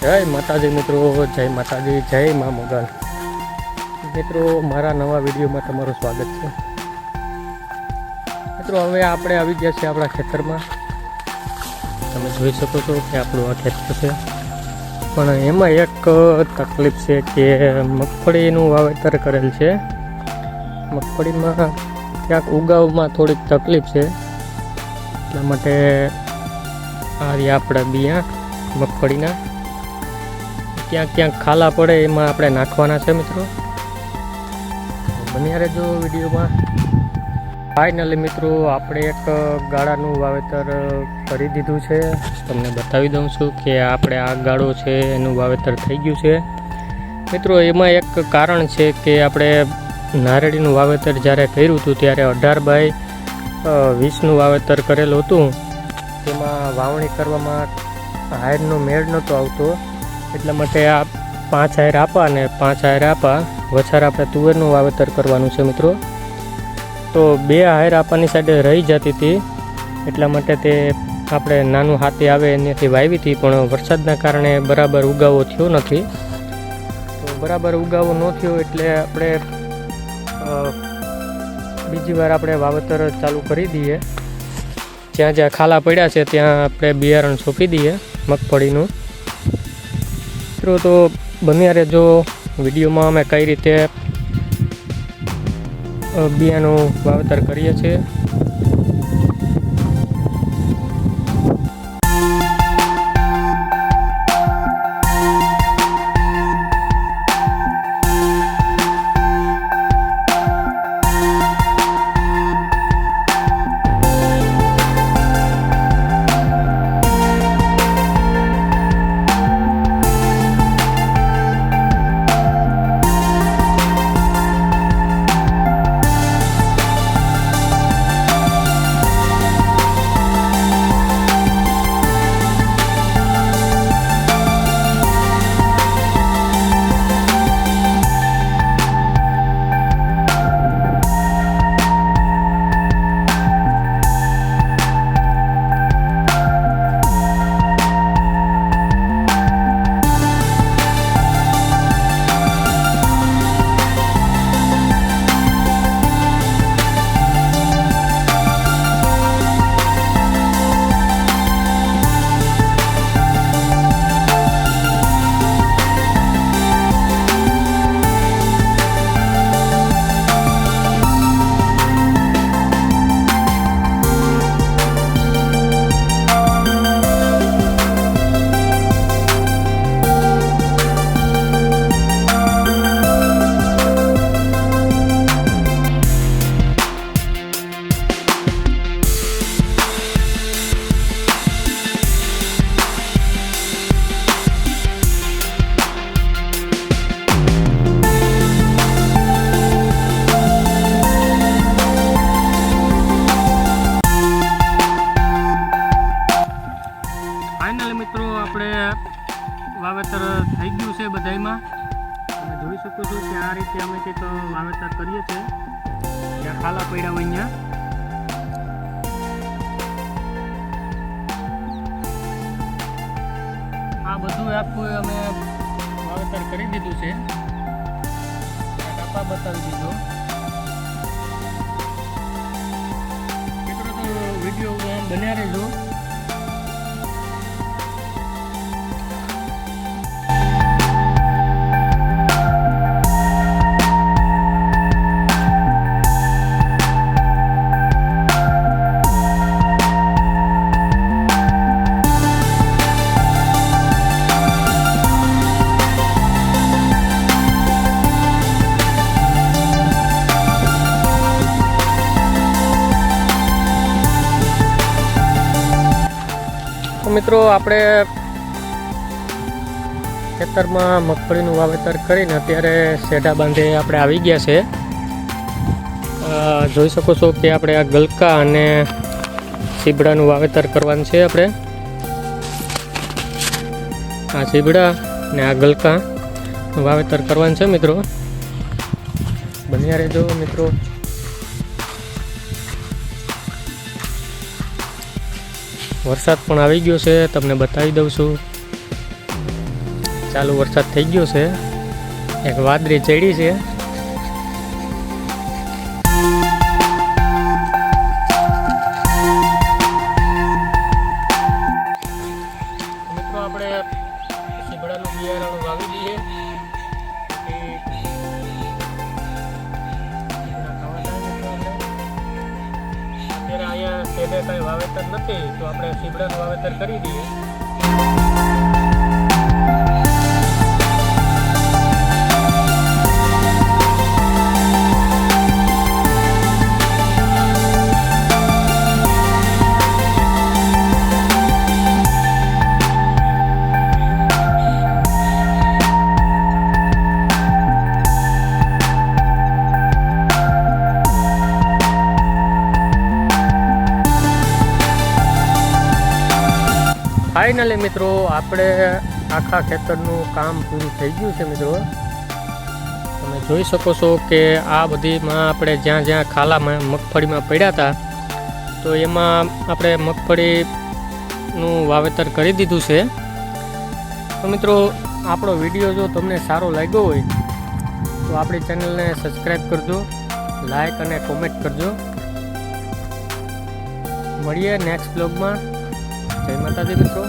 જય માતાજી મિત્રો, જય માતાજી, જય મા મોગલ. મિત્રો, મારા નવા વિડીયોમાં તમારું સ્વાગત છે. મિત્રો, હવે આપણે આવી ગયા છીએ આપણા ખેતરમાં. તમે જોઈ શકો છો કે આપણું આ ખેતર છે, પણ એમાં એક તકલીફ છે કે મગફળીનું વાવેતર કરેલ છે. મગફળીમાં ક્યાંક ઉગાવમાં થોડીક તકલીફ છે, એટલા માટે આ રહ્યા આપણા બિયા મગફળીના. ક્યાંક ક્યાંક ખાલા પડે એમાં આપણે નાખવાના છે. મિત્રો, બન્યા રહેજો વિડીયોમાં. ફાઇનલી મિત્રો, આપણે એક ગાળાનું વાવેતર કરી દીધું છે. તમને બતાવી દઉં છું કે આપણે આ ગાળો છે એનું વાવેતર થઈ ગયું છે. મિત્રો, એમાં એક કારણ છે કે આપણે નારળીનું વાવેતર જ્યારે કર્યું હતું ત્યારે 18x20નું વાવેતર કરેલું હતું. તેમાં વાવણી કરવામાં હાયરનો મેળ નહોતો આવતો, એટલા માટે આ 5 હાયર આપા અને 5 હાયર આપા વછાર આપણે તુવેરનું વાવેતર કરવાનું છે. મિત્રો, તો 2 હાયર આપાની સાઈડે રહી જતી હતી, એટલા માટે તે આપણે નાનું હાથી આવે એનાથી વાવી હતી, પણ વરસાદના કારણે બરાબર ઉગાવો થયો નથી. તો બરાબર ઉગાવો ન થયો એટલે આપણે બીજી વાર આપણે વાવેતર ચાલુ કરી દઈએ. જ્યાં જ્યાં ખાલા પડ્યા છે ત્યાં આપણે બિયારણ સોંપી દઈએ મગફળીનું. મિત્રો, તો બન્યા રહેજો વિડીયોમાં અમે કઈ રીતે બિયાનું વાવેતર કરીએ છીએ. મિત્રો, આપણે વાવેતર થઈ ગયું છે બધામાં. તમે જોઈ શકો છો કે આ રીતે અમે કંઈક વાવેતર કરીએ છીએ. જ્યાં ખાલા પડ્યા હોય અહીંયા આ બધું આખું અમે વાવેતર કરી દીધું છે. કાપા બતાવી દીધો. મિત્રો, તો વિડીયો બન્યા રહેજો. મિત્રો, આપણે ખેતરમાં મગફળીનું વાવેતર કરીને અત્યારે શેઢા બાંધે આપણે આવી ગયા છે. જોઈ શકો છો કે આપણે આ ગલકા અને સીબડાનું વાવેતર કરવાનું છે. આપણે આ સીબડા અને આ ગલકા વાવેતર કરવાનું છે. મિત્રો, બન્યા રહેજો. મિત્રો, વરસાદ પણ આવી ગયો છે, તમને બતાવી દઉં છું. ચાલુ વરસાદ થઈ ગયો છે, એક વાદળી ચડી છે. મિત્રો આપણે સીબડાનું બિયારણ વાવી દઈએ. અત્યારે અહીંયા શેડે કંઈ વાવેતર નથી તો આપણે સીબડાનું વાવેતર કરી દઈએ. ફાઇનલી મિત્રો આપણે આખા ખેતરનું કામ પૂરું થઈ ગયું છે. મિત્રો તમે જોઈ શકો છો કે આ બધીમાં આપણે જ્યાં જ્યાં ખાલામાં મગફળીમાં પડ્યા હતા તો એમાં આપણે મગફળીનું વાવેતર કરી દીધું છે. તો મિત્રો આપણો વિડીયો જો તમને સારો લાગ્યો હોય તો આપણી ચેનલને સબસ્ક્રાઈબ કરજો, લાઈક અને કોમેન્ટ કરજો. મળીએ નેક્સ્ટ બ્લોગમાં. જય માતાજી મિત્રો.